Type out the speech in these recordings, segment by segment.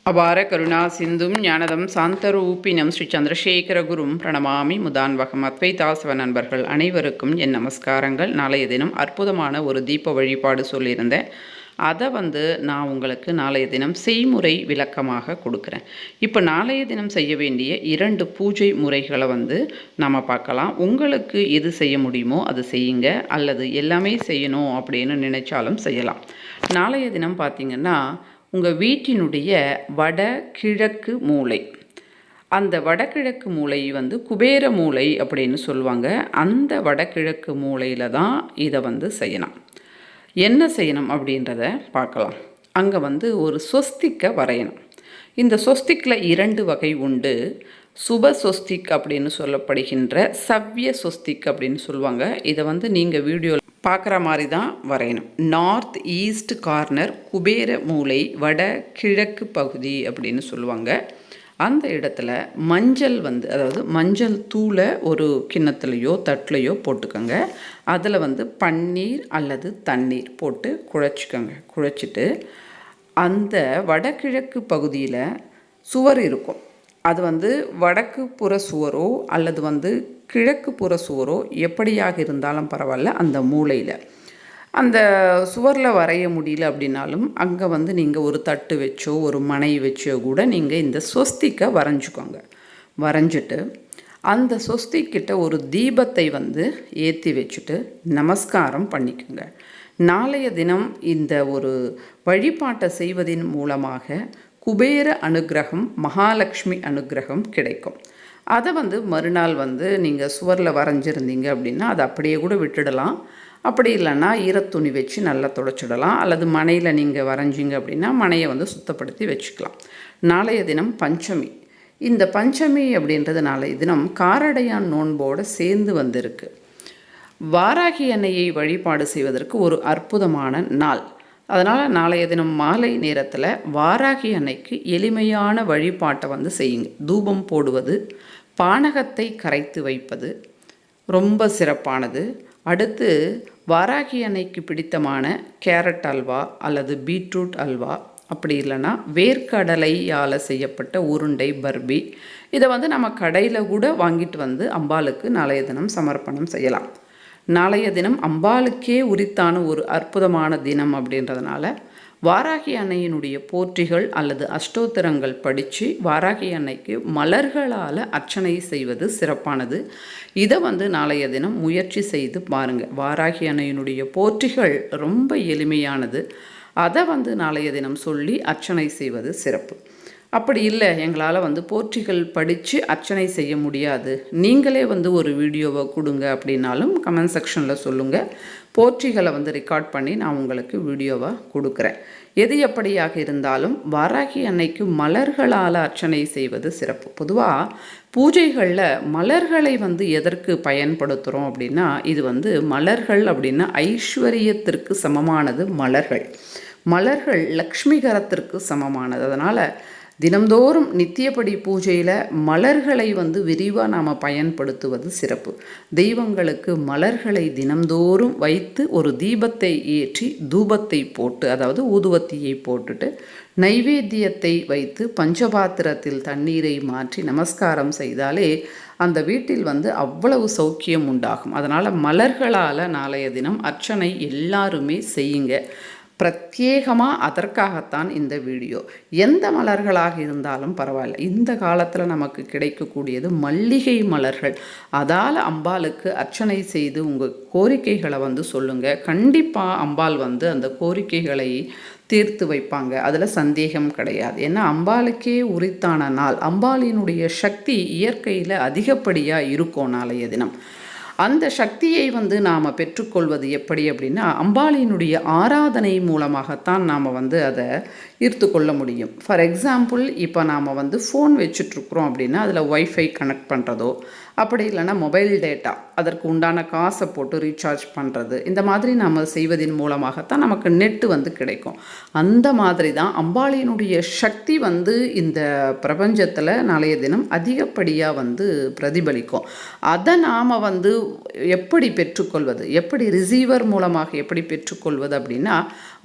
அபார கருணா சிந்தும் ஞானதம் சாந்தரூபினம் ஸ்ரீ சந்திரசேகரகுரும் பிரணமாமி முதான்வகம். அத்வைதாசவ நண்பர்கள் அனைவருக்கும் என் நமஸ்காரங்கள். நாளைய தினம் அற்புதமான ஒரு தீப வழிபாடு சொல்லியிருந்தேன். அதை நான் உங்களுக்கு நாளைய தினம் செய்முறை விளக்கமாக கொடுக்குறேன். இப்போ நாளைய தினம் செய்ய வேண்டிய 2 பூஜை முறைகளை நம்ம பார்க்கலாம். உங்களுக்கு எது செய்ய முடியுமோ அது செய்யுங்க, அல்லது எல்லாமே செய்யணும் அப்படின்னு நினைச்சாலும் செய்யலாம். நாளைய தினம் பார்த்திங்கன்னா, உங்கள் வீட்டினுடைய வடகிழக்கு மூலை, அந்த வடகிழக்கு மூலை குபேர மூலை அப்படின்னு சொல்லுவாங்க. அந்த வடகிழக்கு மூலையில் தான் இதை செய்யணும். என்ன செய்யணும் அப்படின்றத பார்க்கலாம். அங்கே ஒரு சொஸ்திக்கை வரையணும். இந்த சொஸ்திக்கில் 2 வகை உண்டு. சுப சொஸ்திக் அப்படின்னு சொல்லப்படுகின்ற சவ்ய சொஸ்திக் அப்படின்னு சொல்லுவாங்க. இதை நீங்கள் வீடியோவில் பார்க்குற மாதிரி தான் வரையணும். நார்த் ஈஸ்ட் கார்னர் குபேர மூலை வட கிழக்கு பகுதி அப்படின்னு சொல்லுவாங்க. அந்த இடத்துல மஞ்சள் அதாவது மஞ்சள் தூளை ஒரு கிண்ணத்துலையோ தட்டுலையோ போட்டுக்கோங்க. அதில் பன்னீர் அல்லது தண்ணீர் போட்டு குழைச்சிக்கோங்க. குழைச்சிட்டு அந்த வடகிழக்கு பகுதியில் சுவர் இருக்கும். அது வடக்கு புற சுவரோ அல்லது கிழக்கு புற சுவரோ எப்படியாக இருந்தாலும் பரவாயில்ல, அந்த மூலையில் அந்த சுவரில் வரைய முடியல அப்படின்னாலும் அங்கே நீங்கள் ஒரு தட்டு வச்சோ ஒரு மனை வச்சோ கூட நீங்கள் இந்த சொஸ்திக்கை வரைஞ்சிக்கோங்க. வரைஞ்சிட்டு அந்த சொஸ்திக்கிட்ட ஒரு தீபத்தை ஏற்றி வச்சுட்டு நமஸ்காரம் பண்ணிக்கோங்க. நாளைய தினம் இந்த ஒரு வழிபாட்டை செய்வதன் மூலமாக குபேர அனுகிரகம், மகாலட்சுமி அனுகிரகம் கிடைக்கும். அதை மறுநாள் நீங்கள் சுவரில் வரைஞ்சிருந்தீங்க அப்படின்னா அதை அப்படியே கூட விட்டுடலாம். அப்படி இல்லைன்னா ஈரத்துணி வச்சு நல்லா துடைச்சிடலாம். அல்லது மனையில் நீங்கள் வரைஞ்சிங்க அப்படின்னா மனையை சுத்தப்படுத்தி வச்சுக்கலாம். நாளைய தினம் பஞ்சமி. இந்த பஞ்சமி அப்படின்றது நாளைய தினம் காரடையான் நோன்போடு சேர்ந்து வந்திருக்கு. வாராகி அன்னையை வழிபாடு செய்வதற்கு ஒரு அற்புதமான நாள். அதனால் நாளைய தினம் மாலை நேரத்தில் வாராகி அன்னைக்கு எளிமையான வழிபாட்டை செய்யுங்க. தூபம் போடுவது, பானகத்தை கரைத்து வைப்பது ரொம்ப சிறப்பானது. அடுத்து வாராகி அன்னைக்கு பிடித்தமான கேரட் அல்வா அல்லது பீட்ரூட் அல்வா, அப்படி இல்லைன்னா வேர்க்கடலையால் செய்யப்பட்ட உருண்டை பர்பி, இதை நம்ம கடையில் கூட வாங்கிட்டு அம்பாளுக்கு நாளைய தினம் சமர்ப்பணம் செய்யலாம். நாளைய தினம் அம்பாளுக்கே உரித்தான ஒரு அற்புதமான தினம் அப்படின்றதுனால வாராகி அன்னையினுடைய போற்றிகள் அல்லது அஷ்டோத்திரங்கள் படித்து வாராகி அன்னைக்கு மலர்களால் அர்ச்சனை செய்வது சிறப்பானது. இதை நாளைய தினம் முயற்சி செய்து பாருங்கள். வாராகி அன்னையினுடைய போற்றிகள் ரொம்ப எளிமையானது. அதை நாளைய தினம் சொல்லி அர்ச்சனை செய்வது சிறப்பு. அப்படி இல்லை, எங்களால் போற்றிகள் படித்து அர்ச்சனை செய்ய முடியாது, நீங்களே ஒரு வீடியோவை கொடுங்க அப்படின்னாலும் கமெண்ட் செக்ஷனில் சொல்லுங்கள். போற்றிகளை ரெக்கார்ட் பண்ணி நான் உங்களுக்கு வீடியோவாக கொடுக்குறேன். எது எப்படியாக இருந்தாலும் வாராகி அன்னைக்கு மலர்களால் அர்ச்சனை செய்வது சிறப்பு. பொதுவாக பூஜைகளில் மலர்களை எதற்கு பயன்படுத்துகிறோம் அப்படின்னா, இது மலர்கள் அப்படின்னா ஐஸ்வர்யத்திற்கு சமமானது. மலர்கள் லக்ஷ்மிகரத்திற்கு சமமானது. அதனால் தினம்தோறும் நித்தியப்படி பூஜையில் மலர்களை விரிவாக நாம் பயன்படுத்துவது சிறப்பு. தெய்வங்களுக்கு மலர்களை தினம்தோறும் வைத்து ஒரு தீபத்தை ஏற்றி தூபத்தை போட்டு, அதாவது ஊதுவத்தியை போட்டுட்டு நைவேத்தியத்தை வைத்து பஞ்சபாத்திரத்தில் தண்ணீரை மாற்றி நமஸ்காரம் செய்தாலே அந்த வீட்டில் அவ்வளவு சௌக்கியம் உண்டாகும். அதனால் மலர்களால் நாளைய தினம் அர்ச்சனை எல்லாருமே செய்யுங்க. பிரத்யேகமாக அதற்காகத்தான் இந்த வீடியோ. எந்த மலர்களாக இருந்தாலும் பரவாயில்ல. இந்த காலத்தில் நமக்கு கிடைக்கக்கூடியது மல்லிகை மலர்கள். அதால் அம்பாளுக்கு அர்ச்சனை செய்து உங்கள் கோரிக்கைகளை சொல்லுங்கள். கண்டிப்பாக அம்பாள் அந்த கோரிக்கைகளை தீர்த்து வைப்பாங்க. அதில் சந்தேகம் கிடையாது. ஏன்னா அம்பாளுக்கே உரித்தான நாள். அம்பாளினுடைய சக்தி இயற்கையில் அதிகப்படியாக இருக்கும். நாளைய தினம் அந்த சக்தியை நாம் பெற்றுக்கொள்வது எப்படி அப்படின்னா, அம்பாளினுடைய ஆராதனை மூலமாகத்தான் நாம் அதை ஈர்த்து கொள்ள முடியும். ஃபார் எக்ஸாம்பிள், இப்போ நாம் ஃபோன் வச்சுட்ருக்குறோம் அப்படின்னா அதில் ஒய்ஃபை கனெக்ட் பண்ணுறதோ அப்படி இல்லைன்னா மொபைல் டேட்டா அதற்கு உண்டான காசை போட்டு ரீசார்ஜ் பண்ணுறது, இந்த மாதிரி நம்ம செய்வதன் மூலமாகத்தான் நமக்கு நெட்டு வந்து கிடைக்கும். அந்த மாதிரி தான் அம்பாளியினுடைய சக்தி வந்து இந்த பிரபஞ்சத்தில் நாளைய தினம் அதிகப்படியாக வந்து பிரதிபலிக்கும். அதை நாம் வந்து எப்படி பெற்றுக்கொள்வது, எப்படி ரிசீவர் மூலமாக எப்படி பெற்றுக்கொள்வது அப்படின்னா,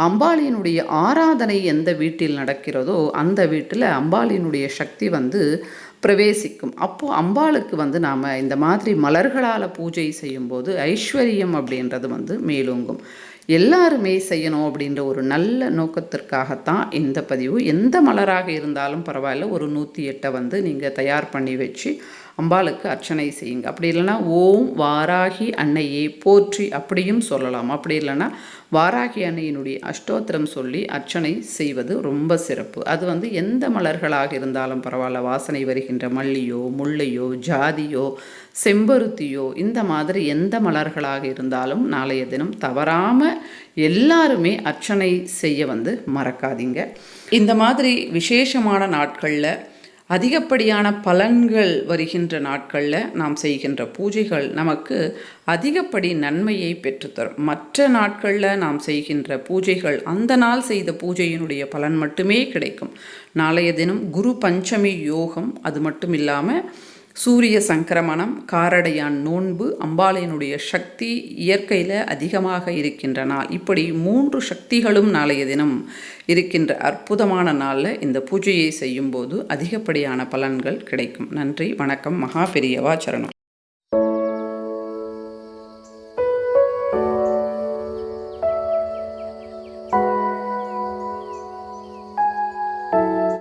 அம்பாளியினுடைய ஆராதனை எந்த வீட்டில் நடக்கிறதோ அந்த வீட்டில் அம்பாளியினுடைய சக்தி வந்து பிரவேசிக்கும். அப்போது அம்பாளுக்கு வந்து நாம் இந்த மாதிரி மலர்களால் பூஜை செய்யும்போது ஐஸ்வர்யம் அப்படின்றது வந்து மேலோங்கும். எல்லாருமே செய்யணும் அப்படின்ற ஒரு நல்ல நோக்கத்திற்காகத்தான் இந்த பதிவு. எந்த மலராக இருந்தாலும் பரவாயில்ல, ஒரு 108 வந்து நீங்கள் தயார் பண்ணி வச்சு அம்பாளுக்கு அர்ச்சனை செய்யுங்க. அப்படி இல்லைன்னா ஓம் வாராகி அன்னையே போற்றி அப்படியும் சொல்லலாம். அப்படி இல்லைன்னா வாராகி அன்னையினுடைய அஷ்டோத்திரம் சொல்லி அர்ச்சனை செய்வது ரொம்ப சிறப்பு. அது வந்து எந்த மலர்களாக இருந்தாலும் பரவாயில்ல, வாசனை வருகின்ற மல்லியோ முல்லையோ ஜாதியோ செம்பருத்தியோ இந்த மாதிரி எந்த மலர்களாக இருந்தாலும் நாளைய தினம் தவறாமல் எல்லாருமே அர்ச்சனை செய்ய வந்து மறக்காதீங்க. இந்த மாதிரி விசேஷமான நாட்களில் அதிகப்படியான பலன்கள் வருகின்ற நாட்களில் நாம் செய்கின்ற பூஜைகள் நமக்கு அதிகப்படி நன்மையை பெற்றுத்தரும். மற்ற நாட்களில் நாம் செய்கின்ற பூஜைகள் அந்த நாள் செய்த பூஜையினுடைய பலன் மட்டுமே கிடைக்கும். நாளைய தினம் குரு பஞ்சமி யோகம், அது மட்டும் இல்லாமல் சூரிய சங்கிரமணம், காரடையான் நோன்பு, அம்பாளினுடைய சக்தி இயற்கையில் அதிகமாக இருக்கின்ற நாள். இப்படி 3 சக்திகளும் நாளைய தினம் இருக்கின்ற அற்புதமான நாளில் இந்த பூஜையை செய்யும்போது அதிகப்படியான பலன்கள் கிடைக்கும். நன்றி, வணக்கம். மகா பெரியவா சரணம்.